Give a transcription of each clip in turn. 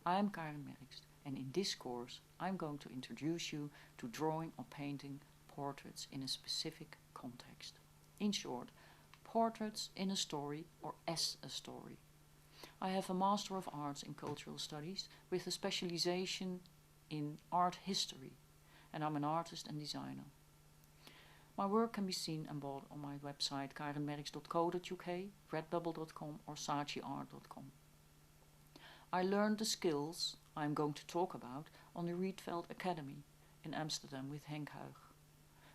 I'm Karen Merks, and in this course I'm going to introduce you to drawing or painting portraits in a specific context. In short, portraits in a story or as a story. I have a Master of Arts in Cultural Studies with a specialization in art history, and I'm an artist and designer. My work can be seen and bought on my website karenmerks.co.uk, redbubble.com or sachiart.com. I learned the skills I'm going to talk about on the Rietveld Academy in Amsterdam with Henk Huig.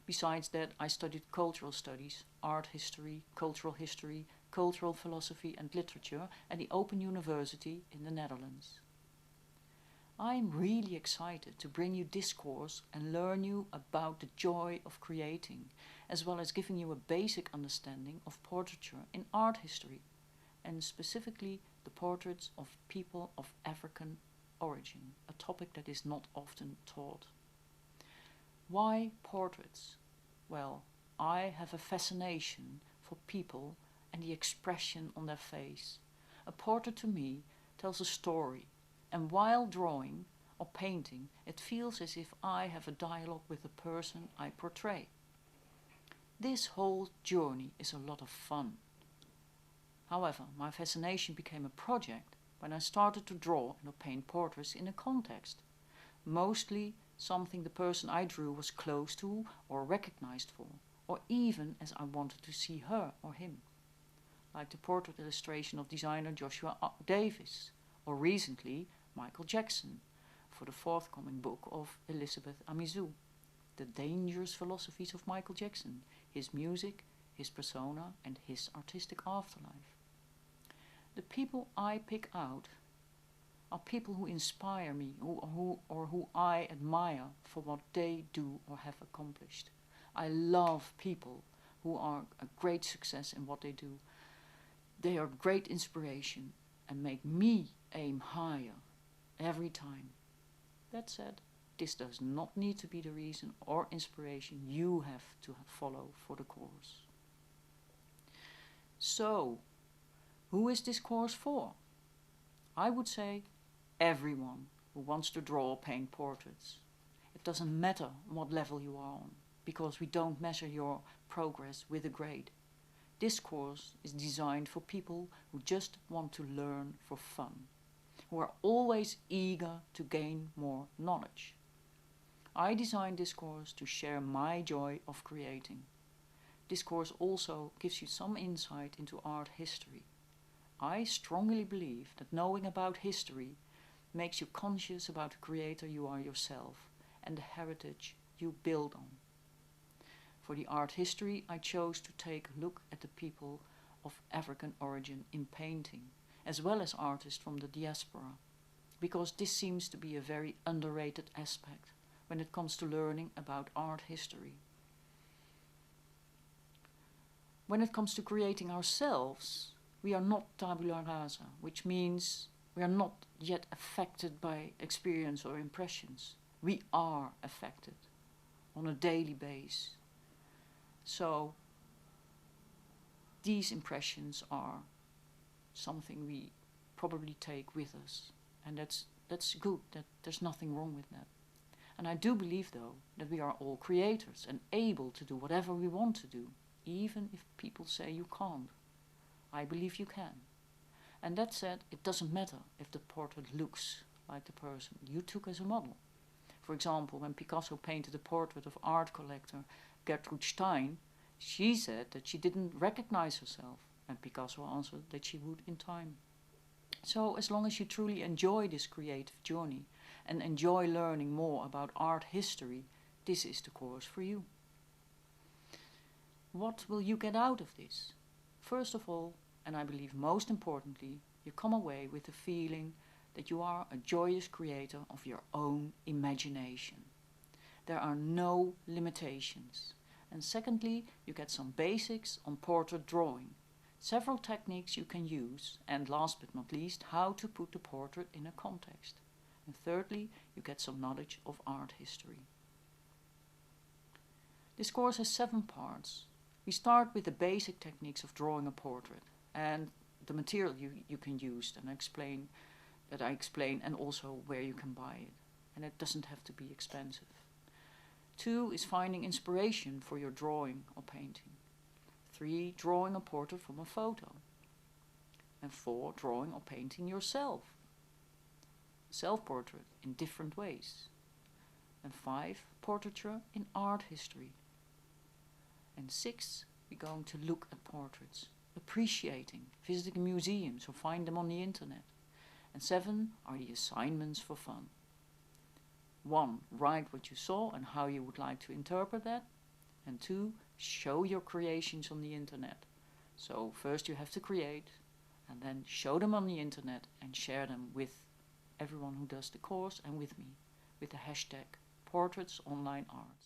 Besides that, I studied cultural studies, art history, cultural philosophy and literature at the Open University in the Netherlands. I'm really excited to bring you this course and learn you about the joy of creating, as well as giving you a basic understanding of portraiture in art history, and specifically the portraits of people of African origin, a topic that is not often taught. Why portraits? Well, I have a fascination for people and the expression on their face. A portrait to me tells a story, and while drawing or painting, it feels as if I have a dialogue with the person I portray. This whole journey is a lot of fun. However, my fascination became a project when I started to draw and paint portraits in a context, mostly something the person I drew was close to or recognized for, or even as I wanted to see her or him, like the portrait illustration of designer Joshua Davis, or recently Michael Jackson, for the forthcoming book of Elizabeth Amizu, The Dangerous Philosophies of Michael Jackson, his music, his persona and his artistic afterlife. The people I pick out are people who inspire me who I admire for what they do or have accomplished. I love people who are a great success in what they do. They are great inspiration and make me aim higher every time. That said, this does not need to be the reason or inspiration you have to follow for the course. So, who is this course for? I would say everyone who wants to draw or paint portraits. It doesn't matter what level you are on, because we don't measure your progress with a grade. This course is designed for people who just want to learn for fun, who are always eager to gain more knowledge. I designed this course to share my joy of creating. This course also gives you some insight into art history. I strongly believe that knowing about history makes you conscious about the creator you are yourself and the heritage you build on. For the art history, I chose to take a look at the people of African origin in painting, as well as artists from the diaspora, because this seems to be a very underrated aspect when it comes to learning about art history. When it comes to creating ourselves, we are not tabula rasa, which means we are not yet affected by experience or impressions. We are affected on a daily basis. So these impressions are something we probably take with us, and that's good. There's nothing wrong with that. And I do believe, though, that we are all creators and able to do whatever we want to do, even if people say you can't. I believe you can. And that said, it doesn't matter if the portrait looks like the person you took as a model. For example, when Picasso painted the portrait of art collector Gertrude Stein, she said that she didn't recognize herself, and Picasso answered that she would in time. So as long as you truly enjoy this creative journey and enjoy learning more about art history, this is the course for you. What will you get out of this? First of all, and I believe most importantly, you come away with the feeling that you are a joyous creator of your own imagination. There are no limitations. And secondly, you get some basics on portrait drawing, several techniques you can use, and last but not least, how to put the portrait in a context. And thirdly, you get some knowledge of art history. This course has 7 parts. We start with the basic techniques of drawing a portrait and the material you can use, and I explain that I explain, and also where you can buy it. And it doesn't have to be expensive. 2 is finding inspiration for your drawing or painting. 3, drawing a portrait from a photo. And 4, drawing or painting yourself. Self-portrait in different ways. And 5, portraiture in art history. And 6, we're going to look at portraits, appreciating, visiting museums or find them on the internet. And 7 are the assignments for fun. 1, write what you saw and how you would like to interpret that. And 2, show your creations on the internet. So first you have to create, and then show them on the internet and share them with everyone who does the course and with me, with the hashtag #PortraitsOnlineArt.